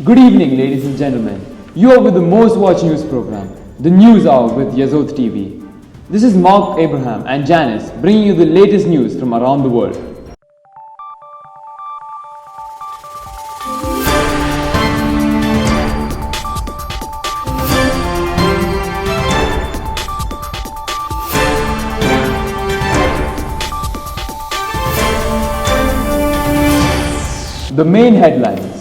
Good evening, ladies and gentlemen. You are with the most watched news program, The News Hour with Yazod TV. This is Mark Abraham and Janice bringing you the latest news from around the world. The main headlines.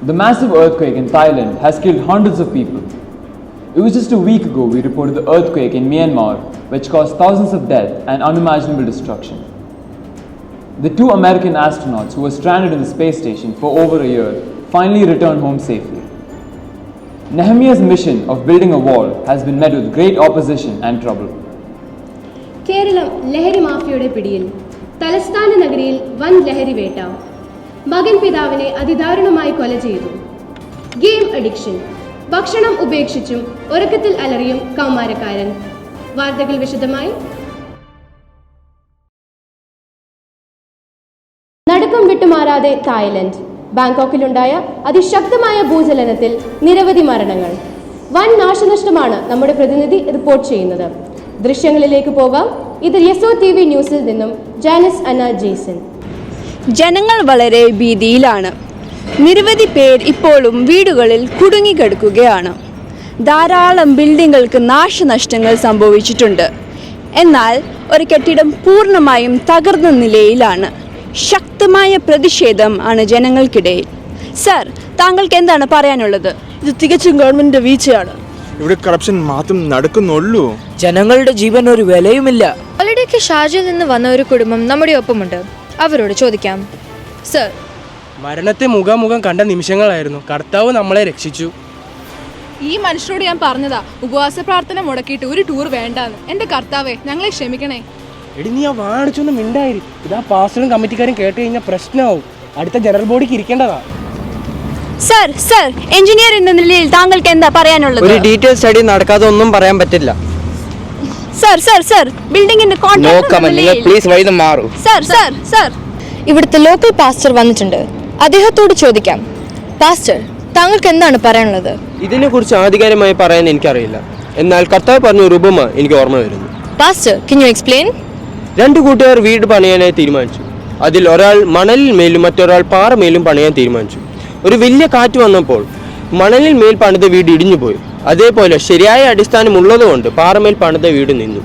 The massive earthquake in Thailand has killed hundreds of people. It was just a week ago we reported the earthquake in Myanmar, which caused thousands of deaths and unimaginable destruction. The two American astronauts who were stranded in the space station for over a year finally returned home safely. Nehemiah's mission of building a wall has been met with great opposition and trouble. Keralam ലഹരി മാഫിയയുടെ പിടിയിൽ. തലസ്ഥാന നഗരിയിൽ വൻ ലഹരി വേട്ട. മകൻ പിതാവിനെ അതിദാരുണമായി കൊല ചെയ്തു. Game addiction. ഭക്ഷണം ഉപേക്ഷിച്ചും ഉറക്കത്തിൽ അലറിയും കൗമാരക്കാരൻ. വാർത്തകൾ വിശദമായി. നടുക്കം വിട്ടുമാറാതെ തായ്ലൻഡ്. ബാങ്കോക്കിലുണ്ടായ അതിശക്തമായ ഭൂചലനത്തിൽ നിരവധി മരണങ്ങൾ. വൻ നാശനഷ്ടമാണ് നമ്മുടെ പ്രതിനിധി റിപ്പോർട്ട് ചെയ്യുന്നത്. ദൃശ്യങ്ങളിലേക്ക് പോകാം. ഇത് യസോ TV ന്യൂസിൽ നിന്നും ജാനിസ് അന്ന ജേസൺ. ജനങ്ങൾ വളരെ ഭീതിയിലാണ്. നിരവധി പേർ ഇപ്പോഴും വീടുകളിൽ കുടുങ്ങിക്കിടക്കുകയാണ്. ധാരാളം ബിൽഡിങ്ങുകൾക്ക് നാശനഷ്ടങ്ങൾ സംഭവിച്ചിട്ടുണ്ട്. എന്നാൽ ഒരു കെട്ടിടം പൂർണ്ണമായും തകർന്ന നിലയിലാണ്. ശക്തമായ പ്രതിഷേധം ആണ് ജനങ്ങൾക്കിടയിൽ. സർ, താങ്കൾക്ക് എന്താണ് പറയാനുള്ളത്? ഇത് തികച്ചും ഗവൺമെന്റിന്റെ വീഴ്ചയാണ്. ഇവിടെ കറപ്ഷൻ മാത്രം നടക്കുന്നുള്ളൂ. ജനങ്ങളുടെ ജീവൻ ഒരു വിലയുമില്ല. ഓൾറെഡിക്ക് ഷാർജയിൽ നിന്ന് വന്ന ഒരു കുടുംബം നമ്മുടെ ഒപ്പമുണ്ട്. അവരോട് ചോദിക്കാം. സർ, മരണത്തെ മുഖാമുഖം കണ്ട നിമിഷങ്ങളായിരുന്നു. കർത്താവ് നമ്മളെ രക്ഷിച്ചു. ഈ മനുഷ്യരോട് ഞാൻ പറഞ്ഞതാ ഉപവാസ പ്രാർത്ഥന മുടക്കിയിട്ട് ഒരു ടൂർ വേണ്ടാന്ന്. എന്റെ കർത്താവേ, ഞങ്ങളെ ക്ഷമിക്കണേ. എടി, നീ ആ വാണിച്ചൊന്നും മിണ്ടായി. ഇതാ പാസ്റ്ററും കമ്മിറ്റിക്കാരും കേട്ട് കഴിഞ്ഞാൽ പ്രശ്നമാവും. അടുത്ത ജനറൽ ബോഡിക്ക് ഇരിക്കേണ്ടതാ. സർ, എഞ്ചിനീയർ എന്ന നിലയിൽ താങ്കൾക്ക് എന്താ പറയാനുള്ളത്? ഒരു ഡീറ്റെയിൽ സ്റ്റഡി നടക്കാതെ ഒന്നും പറയാൻ പറ്റില്ല. സർ, ബിൽഡിംഗിന്റെ സർ, ഇവിടുത്തെ ലോക്കൽ പാസ്റ്റർ വന്നിട്ടുണ്ട്. അദ്ദേഹത്തോട് ചോദിക്കാം. പാസ്റ്റർ, താങ്കൾക്ക് എന്താണ് പറയാനുള്ളത്? ഇതിനെക്കുറിച്ച് ആധികാരികമായി പറയാൻ എനിക്കറിയില്ല. എന്നാൽ കർത്താവ് പറഞ്ഞ ഒരു ഉപമ എനിക്ക് ഓർമ്മ വരുന്നു. Pastor, can you explain? രണ്ട് കൂട്ടുകാർ വീട് പണിയാനായി തീരുമാനിച്ചു. അതിൽ ഒരാൾ മണലിൽ മേലും മറ്റൊരാൾ പാറമേലും പണിയാൻ തീരുമാനിച്ചു. ഒരു വലിയ കാറ്റ് വന്നപ്പോൾ മണലിൽ മേൽ പണിത വീട് ഇടിഞ്ഞുപോയി. അതേപോലെ ശരിയായ അടിസ്ഥാനം ഉള്ളതുകൊണ്ട് പാറമേൽ പണിത വീട് നിന്നു.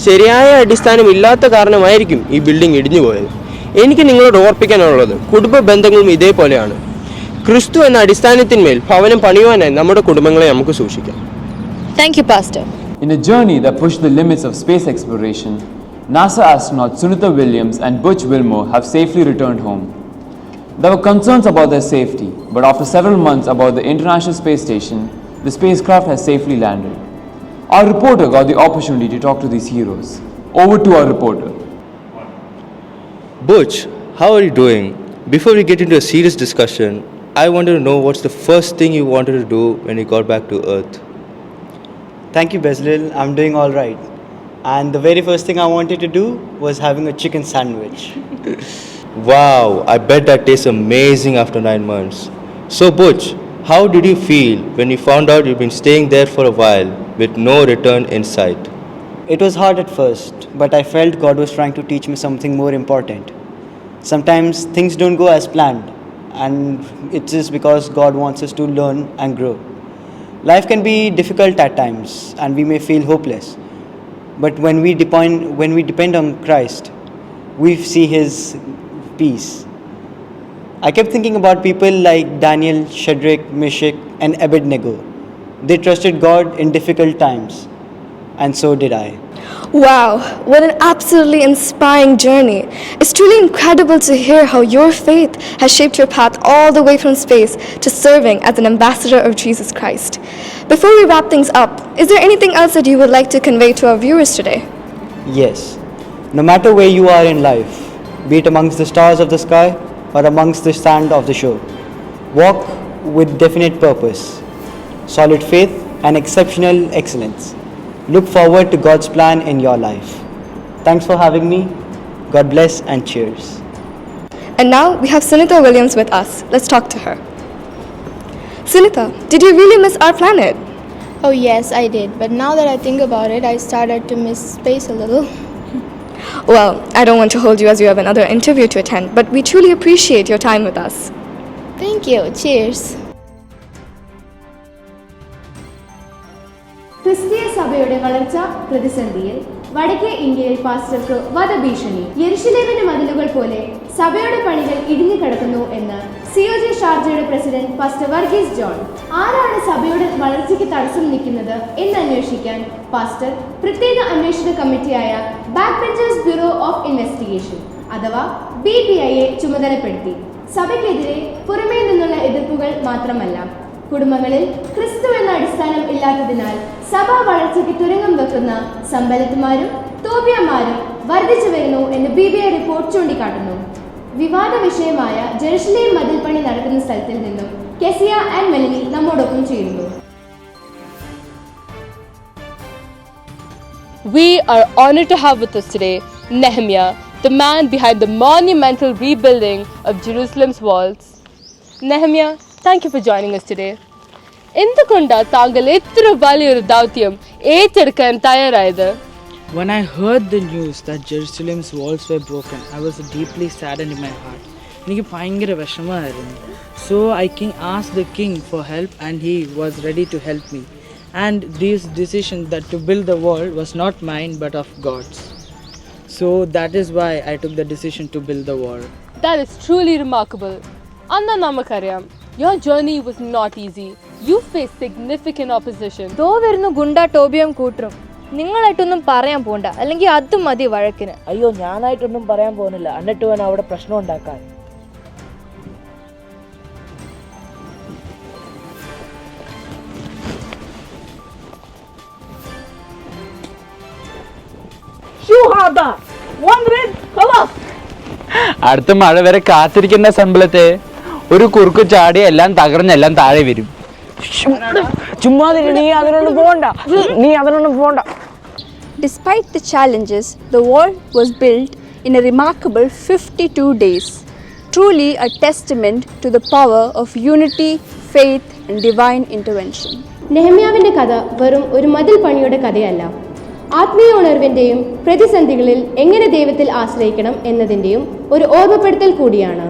ശരിയായ അടിസ്ഥാനം ഇല്ലാത്ത കാരണമായിരിക്കും ഈ ബിൽഡിംഗ് ഇടിഞ്ഞുപോയത്. എനിക്ക് നിങ്ങളോട് ഓർപ്പിക്കാനുള്ളത് കുടുംബ ബന്ധങ്ങളും ഇതേപോലെയാണ്. ക്രിസ്തു എന്ന അടിസ്ഥാനത്തിന്മേൽ ഭവനം പണിയുവാനായി നമ്മുടെ കുടുംബങ്ങളെ നമുക്ക് സൂക്ഷിക്കാം. Thank you, Pastor. In a journey that pushed the limits of space exploration, NASA astronauts Sunita Williams and Butch Wilmore have safely returned home. There were concerns about their safety, but after several months aboard the International Space Station, the spacecraft has safely landed. Our reporter got the opportunity to talk to these heroes. Over to our reporter. Butch, how are you doing? Before we get into a serious discussion, I wanted to know what's the first thing you wanted to do when you got back to Earth? Thank you, Bezlil. I'm doing all right. And the very first thing I wanted to do was having a chicken sandwich. Wow, I bet that tastes amazing after 9 months. So Butch, how did you feel when you found out you've been staying there for a while with no return in sight? It was hard at first, but I felt God was trying to teach me something more important. Sometimes things don't go as planned, and it's just because God wants us to learn and grow. Life can be difficult at times, and we may feel hopeless. But when we depend on Christ, we see His peace. I kept thinking about people like Daniel, Shadrach, Meshach, and Abednego. They trusted God in difficult times, and so did I. Wow, what an absolutely inspiring journey. It's truly incredible to hear how your faith has shaped your path all the way from space to serving as an ambassador of Jesus Christ. Before we wrap things up, is there anything else that you would like to convey to our viewers today? Yes. No matter where you are in life, be it amongst the stars of the sky or amongst the sand of the shore, walk with definite purpose, solid faith, and exceptional excellence. Look forward to God's plan in your life. Thanks for having me. God bless and cheers. And now we have Sunita Williams with us. Let's talk to her. Sunitha, did you really miss our planet? Oh, yes, I did. But now that I think about it, I started to miss space a little. Well, I don't want to hold you as you have another interview to attend, but we truly appreciate your time with us. Thank you. Cheers. ക്രിസ്തീയ സഭയുടെ വളർച്ച പ്രതിസന്ധിയിൽ വടക്കേ ഇന്ത്യയിൽ പാസ്റ്റർക്ക് വധഭീഷണി. യെരുശലേമിന്റെ മതിലുകൾ പോലെ സഭയുടെ പണികൾ ഇടിഞ്ഞു കിടക്കുന്നു എന്ന് COG ഷാർജയുടെ പ്രസിഡന്റ് പാസ്റ്റർ വർഗീസ് ജോൺ. ആരാണ് സഭയുടെ വളർച്ചയ്ക്ക് തടസ്സം നിൽക്കുന്നത് എന്നന്വേഷിക്കാൻ പാസ്റ്റർ പ്രത്യേക അന്വേഷണ കമ്മിറ്റിയായ back benchers bureau of investigation അഥവാ BBIയെ ചുമതലപ്പെടുത്തി. സഭയ്ക്കെതിരെ പുറമേ നിന്നുള്ള എതിർപ്പുകൾ മാത്രമല്ല, കുടുംബങ്ങളിൽ ക്രിസ്തു എന്ന അടിസ്ഥാനം ഇല്ലാത്തതിനാൽ സഭാ വളർച്ചയ്ക്ക് തുരങ്കം വെക്കുന്ന സമ്പന്നന്മാരും തോബിയന്മാരും വർദ്ധിച്ചു വരുന്നു എന്ന് BBI റിപ്പോർട്ട് ചൂണ്ടിക്കാട്ടുന്നു. വിവാദ വിഷയമായ ജെറുസലേം മതിൽ പണി നടക്കുന്ന സ്ഥലത്തിൽ നിന്നും കെസിയ ആൻഡ് മെലനി നമ്മോടൊപ്പം ചേരുന്നു. We are honored to have with us today Nehemiah, the man behind the monumental rebuilding of Jerusalem's walls. Nehemiah, thank you for joining us today. എന്തുകൊണ്ടാ താങ്കൾ ഇത്ര വലിയൊരു ദൗത്യം ഏറ്റെടുക്കാൻ തയ്യാറായത്? When I heard the news that Jerusalem's walls were broken, I was deeply saddened in my heart. എനിക്ക് ഭയങ്കര വിഷമമായിരുന്നു. So I asked the king for help and he was ready to help me. And this decision that to build the wall was not mine but of God's. So that is why I took the decision to build the wall. That is truly remarkable. അന്ന് നമുക്കറിയാം, your journey was not easy. You faced significant opposition. ദോ വരുന്നു ഗുണ്ട ടോബിയം കൂട്ടരും. നിങ്ങളായിട്ടൊന്നും പറയാൻ പോണ്ട, അല്ലെങ്കിൽ അത് മതി വഴക്കിന്. അയ്യോ, ഞാനായിട്ടൊന്നും പറയാൻ പോകുന്നില്ല, എന്നിട്ട് വേണം അവിടെ പ്രശ്നം ഉണ്ടാക്കാൻ. അടുത്ത മഴ വരെ കാത്തിരിക്കേണ്ട സംബളത്തെ ഒരു കുറുക്ക് ചാടി എല്ലാം തകർന്നെല്ലാം താഴെ വരും. Despite the challenges, the wall was built in a remarkable 52 days. Truly a testament to the power of unity, faith and divine intervention. നെഹമ്യാവിന്റെ കഥ വെറും ഒരു മതിൽ പണിയുടെ കഥയല്ല, ആത്മീയ ഉണർവിന്റെയും പ്രതിസന്ധികളിൽ എങ്ങനെ ദൈവത്തിൽ ആശ്രയിക്കണം എന്നതിന്റെയും ഒരു ഓർമ്മപ്പെടുത്തൽ കൂടിയാണ്.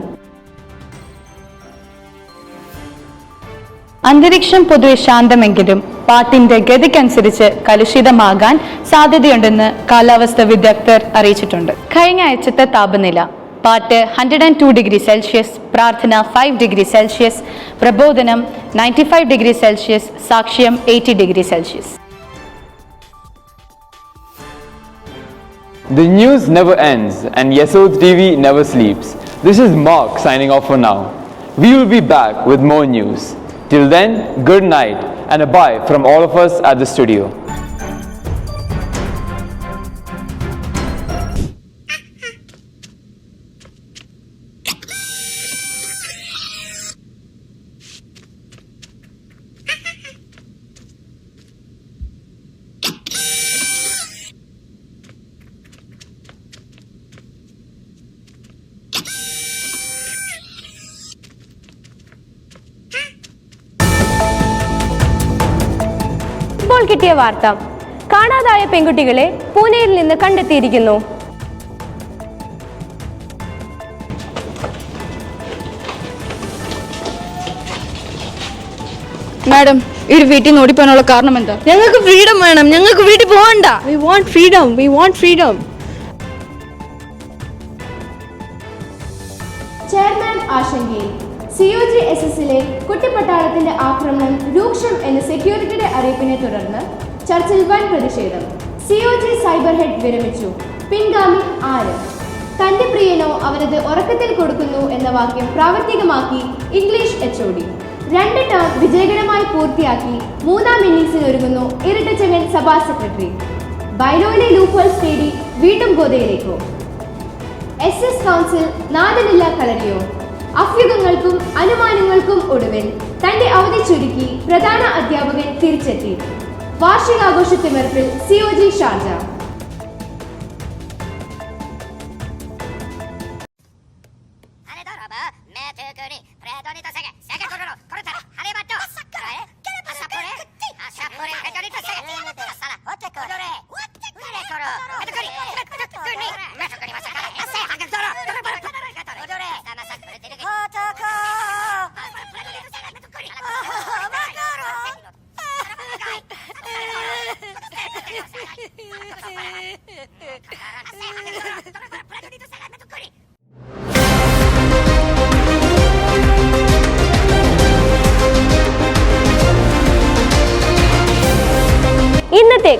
അന്തരീക്ഷം പൊതുവെ ശാന്തമെങ്കിലും പാട്ടിന്റെ ഗതിക്കനുസരിച്ച് കലുഷിതമാകാൻ സാധ്യതയുണ്ടെന്ന് കാലാവസ്ഥ വിദഗ്ധർ അറിയിച്ചിട്ടുണ്ട്. കഴിഞ്ഞ ആഴ്ചത്തെ താപനില: പാട്ട് 102°C, പ്രാർത്ഥന 5°C, പ്രബോധനം 95°C, സാക്ഷ്യം 80°C. The news never ends and Yesod TV never sleeps. This is Mark signing off for now. We will be back with more news. Till then, good night and a bye from all of us at the studio. ഇപ്പോൾ കിട്ടിയ വാർത്ത: കാണാതായ പെൺകുട്ടികളെ പൂനെയിൽ നിന്ന് കണ്ടെത്തിയിരിക്കുന്നു. Madam, ഈ വീട്ടിൽ നിന്ന് ഓടിപ്പോകാനുള്ള കാരണം എന്താ? ഞങ്ങൾക്ക് ഫ്രീഡം വേണം, ഞങ്ങൾക്ക് വീട്ടിൽ പോകണ്ട. We want freedom. We want freedom. Chairman ആശങ്കയിൽ. COG SS-ലെ കുട്ടിപ്പട്ടാളത്തിന്റെ ആക്രമണം രൂക്ഷം എന്ന സെക്യൂരിറ്റിയുടെ അറിയിപ്പിനെ തുടർന്ന് ചർച്ചിൽ വൻ പ്രതിഷേധം. COG സൈബർ ഹെഡ് വിരമിച്ചു. പിൻഗാമി ആര്? തന്റെ പ്രിയനോ അവനത് ഉറക്കത്തിൽ കൊടുക്കുന്നു എന്ന വാക്യം പ്രാവർത്തികമാക്കി ഇംഗ്ലീഷ് HOD. 2 ടേം വിജയകരമായി പൂർത്തിയാക്കി 3-ാം ഇന്നിംഗ്സിന് ഒരുങ്ങുന്നു ഇരട്ടച്ചങ്ങൻ സഭാ സെക്രട്ടറി. ബൈലോയിലെ ലൂപ്ഹോൾസ് തേടി വീണ്ടും ഗോതയിലേക്കോ? SS council നാദനില്ല കളരിയോ? അഭ്യുഹങ്ങൾക്കും അനുമാനങ്ങൾക്കും ഒടുവിൽ തന്റെ അവധി ചുരുക്കി പ്രധാന അധ്യാപകൻ തിരിച്ചെത്തി. വാർഷികാഘോഷത്തിമിർപ്പിൽ COG ഷാർജ. मैं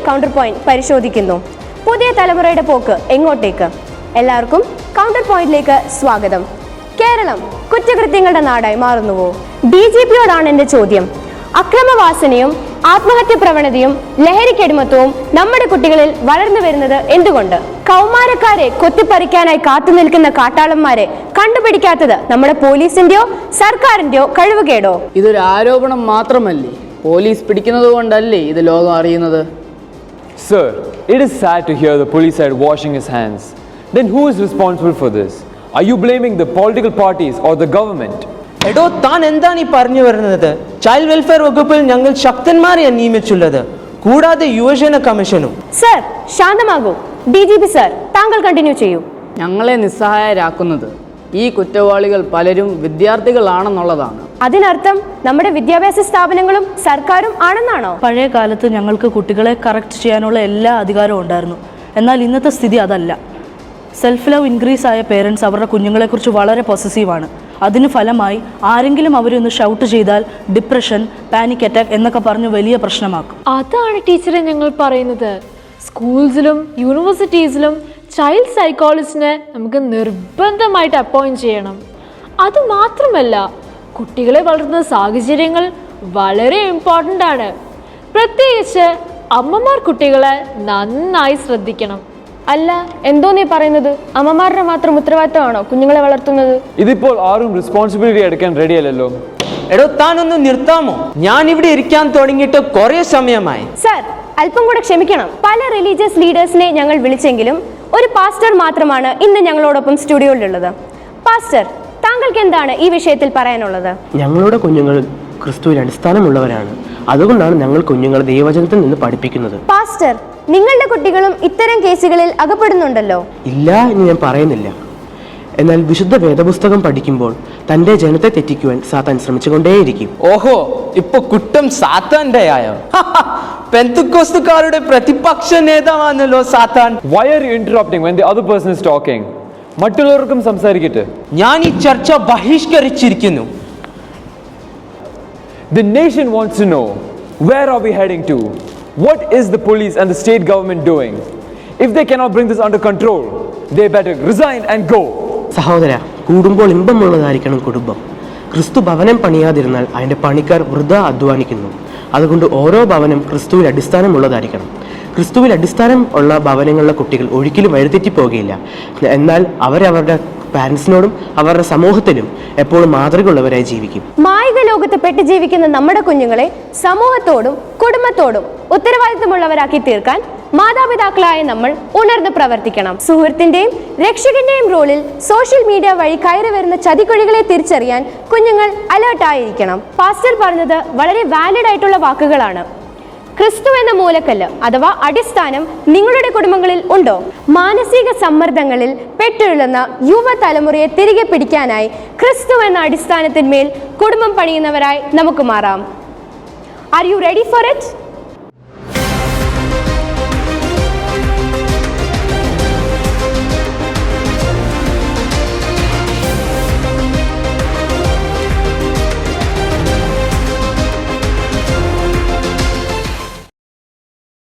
കൗണ്ടർ പോയിന്റ് പരിശോധിക്കുന്നു. പുതിയ തലമുറയുടെ പോക്ക് എങ്ങോട്ടേക്ക്? എല്ലാവർക്കും കൗണ്ടർ പോയിന്റിലേക്ക് സ്വാഗതം. കേരളം കുറ്റകൃത്യങ്ങളുടെ നാടായി മാറുന്നുവോ? DGPയോടാണ് എൻ്റെ ചോദ്യം. അക്രമവാസനയും ആത്മഹത്യ പ്രവണതയും ലഹരിക്കടിമത്വവും നമ്മുടെ കുട്ടികളിൽ വളർന്നു വരുന്നത് എന്തുകൊണ്ട്? കൗമാരക്കാരെ കൊത്തിപ്പറിക്കാനായി കാത്തു നിൽക്കുന്ന കാട്ടാളന്മാരെ കണ്ടുപിടിക്കാത്തത് നമ്മുടെ പോലീസിന്റെയോ സർക്കാരിന്റെയോ കഴിവുകേടോ? ഇതൊരു ആരോപണം മാത്രമല്ലേ? പോലീസ് പിടിക്കുന്നത് കൊണ്ടല്ലേ ഇത് ലോകം അറിയുന്നത്? Sir, it is sad to hear the police side washing his hands. Then who is responsible for this? Are you blaming the political parties or the government? എടോ, താൻ എന്താണ് ഈ പറഞ്ഞു വരുന്നത്? ചൈൽഡ് വെൽഫെയർ വകുപ്പിൽ ഞങ്ങൾ ശക്തന്മാരെയാണ് നിയമിച്ചുള്ളത്, കൂടാതെ യുവജന കമ്മീഷനും. സർ, ശാന്തമാകൂ. DGP സർ, താങ്കൾ കണ്ടിന്യൂ ചെയ്യൂ. ഞങ്ങളെ നിസ്സഹായരാക്കുന്നത് ഈ കുറ്റവാളികൾ പലരും വിദ്യാർത്ഥികളാണെന്നുള്ളതാണ്. അതിനർത്ഥം നമ്മുടെ വിദ്യാഭ്യാസ സ്ഥാപനങ്ങളും സർക്കാരും ആണെന്നാണോ? പഴയ കാലത്ത് ഞങ്ങൾക്ക് കുട്ടികളെ കറക്റ്റ് ചെയ്യാനുള്ള എല്ലാ അധികാരവും ഉണ്ടായിരുന്നു. എന്നാൽ ഇന്നത്തെ സ്ഥിതി അതല്ല. സെൽഫ് ലവ് ഇൻക്രീസ് ആയ പേരൻസ് അവരുടെ കുഞ്ഞുങ്ങളെക്കുറിച്ച് വളരെ പൊസസീവാണ്. അതിന് ഫലമായി ആരെങ്കിലും അവരെ ഒന്ന് ഷൗട്ട് ചെയ്താൽ ഡിപ്രഷൻ, പാനിക് അറ്റാക്ക് എന്നൊക്കെ പറഞ്ഞ് വലിയ പ്രശ്നമാക്കും. അതാണ് ടീച്ചറെ ഞങ്ങൾ പറയുന്നത്. സ്കൂൾസിലും യൂണിവേഴ്സിറ്റീസിലും ചൈൽഡ് സൈക്കോളജിസ്റ്റിനെ നമുക്ക് നിർബന്ധമായിട്ട് അപ്പോയിൻറ്റ് ചെയ്യണം. അതുമാത്രമല്ല, കുട്ടികളെ വളർത്തുന്ന സാഹചര്യങ്ങൾ വളരെ ഇമ്പോർട്ടൻ്റ് ആണ്. പ്രത്യേകിച്ച് അമ്മമാർ കുട്ടികളെ നന്നായി ശ്രദ്ധിക്കണം. അല്ല, എന്തോ നീ പറയുന്നത്? അമ്മമാരുടെ മാത്രം ഉത്തരവാദിത്തമാണോ കുഞ്ഞുങ്ങളെ വളർത്തുന്നത്? ഇതിപ്പോൾ ആരും റെസ്പോൺസിബിലിറ്റി എടുക്കാൻ റെഡി അല്ലല്ലോ. എടോ, താനൊന്ന് നിർത്താമോ? ഞാൻ ഇവിടെ ഇരിക്കാൻ തുടങ്ങിയിട്ട് കുറേ സമയമായി. സർ, അല്പം കൂടെ ക്ഷമിക്കണം. പല റിലീജിയസ് ലീഡേഴ്സിനെ ഞങ്ങൾ വിളിച്ചെങ്കിലും ഒരു പാസ്റ്റർ മാത്രമാണ് ഇന്ന് ഞങ്ങളോടൊപ്പം സ്റ്റുഡിയോയിലുള്ളത്. പാസ്റ്റർ, താങ്കൾക്ക് എന്താണ് ഈ വിഷയത്തിൽ പറയാനുള്ളത്? ഞങ്ങളുടെ കുഞ്ഞുങ്ങൾ ക്രിസ്തുവിൽ അടിസ്ഥാനമുള്ളവരാണ്. അതുകൊണ്ടാണ് ഞങ്ങൾ കുഞ്ഞുങ്ങളെ ദൈവവചനത്തിൽ നിന്ന് പഠിപ്പിക്കുന്നത്. പാസ്റ്റർ, നിങ്ങളുടെ കുട്ടികളും ഇത്തരം കേസുകളിൽ അകപ്പെടുന്നുണ്ടല്ലോ. ഇല്ല എന്ന് ഞാൻ പറയുന്നില്ല. എന്നാൽ വിശുദ്ധ വേദപുസ്തകം പഠിക്കുമ്പോൾ തൻ്റെ ജനത്തെ തെറ്റിക്കുവാൻ സാത്താൻ ശ്രമിച്ചുകൊണ്ടേയിരിക്കും. ഓഹോ, ഇപ്പൊ കുറ്റം സാത്താന്റെ ആയോ? പെന്തക്കോസ്തുകാരുടെ പ്രതിപക്ഷ നേതാവാണല്ലോ സാത്താൻ. Why are you interrupting when the other person is talking? മറ്റുള്ളവർക്കും സംസാരിക്കട്ടെ. ഞാൻ ഈ ചർച്ച ബഹിഷ്കരിച്ചിരിക്കുന്നു. The nation wants to know, where are we heading to? What is the police and the state government doing? If they cannot bring this under control, they better resign and go. സഹോദര, കൂടുമ്പോൾ ഇമ്പമുള്ളതായിരിക്കണം കുടുംബം. ക്രിസ്തു ഭവനം പണിയാതിരുന്നാൽ അതിൻ്റെ പണിക്കാർ വൃഥ അധ്വാനിക്കുന്നു. അതുകൊണ്ട് ഓരോ ഭവനം ക്രിസ്തുവിൽ അടിസ്ഥാനമുള്ളതായിരിക്കണം. ക്രിസ്തുവിൽ അടിസ്ഥാനം ഉള്ള ഭവനങ്ങളിലെ കുട്ടികൾ ഒരിക്കലും വഴിതെറ്റിപ്പോകുകയില്ല. എന്നാൽ അവരവരുടെ പാരൻസിനോടും അവരുടെ സമൂഹത്തിലും എപ്പോഴും മാതൃകയുള്ളവരായി ജീവിക്കും. മായിക ലോകത്ത് പെട്ട് ജീവിക്കുന്ന നമ്മുടെ കുഞ്ഞുങ്ങളെ സമൂഹത്തോടും കുടുംബത്തോടും ഉത്തരവാദിത്തമുള്ളവരാക്കി തീർക്കാൻ മാതാപിതാക്കളായ നമ്മൾ ഉണർന്ന് പ്രവർത്തിക്കണം. സുഹൃത്തിന്റെയും രക്ഷകന്റെയും റോളിൽ സോഷ്യൽ മീഡിയ വഴി കയറി വരുന്ന ചതിക്കുഴികളെ തിരിച്ചറിയാൻ കുഞ്ഞുങ്ങൾ അലേർട്ടായിരിക്കണം. പാസ്റ്റർ പറഞ്ഞത് വളരെ വാലിഡ് ആയിട്ടുള്ള വാക്കുകളാണ്. ക്രിസ്തു എന്ന മൂലക്കല്ല് അഥവാ അടിസ്ഥാനം നിങ്ങളുടെ കുടുംബങ്ങളിൽ ഉണ്ടോ? മാനസിക സമ്മർദ്ദങ്ങളിൽ പെട്ടുഴലുന്ന യുവതലമുറയെ തിരികെ പിടിക്കാനായി ക്രിസ്തു എന്ന അടിസ്ഥാനത്തിന്മേൽ കുടുംബം പണിയുന്നവരായി നമുക്ക് മാറാം. Are you ready for it?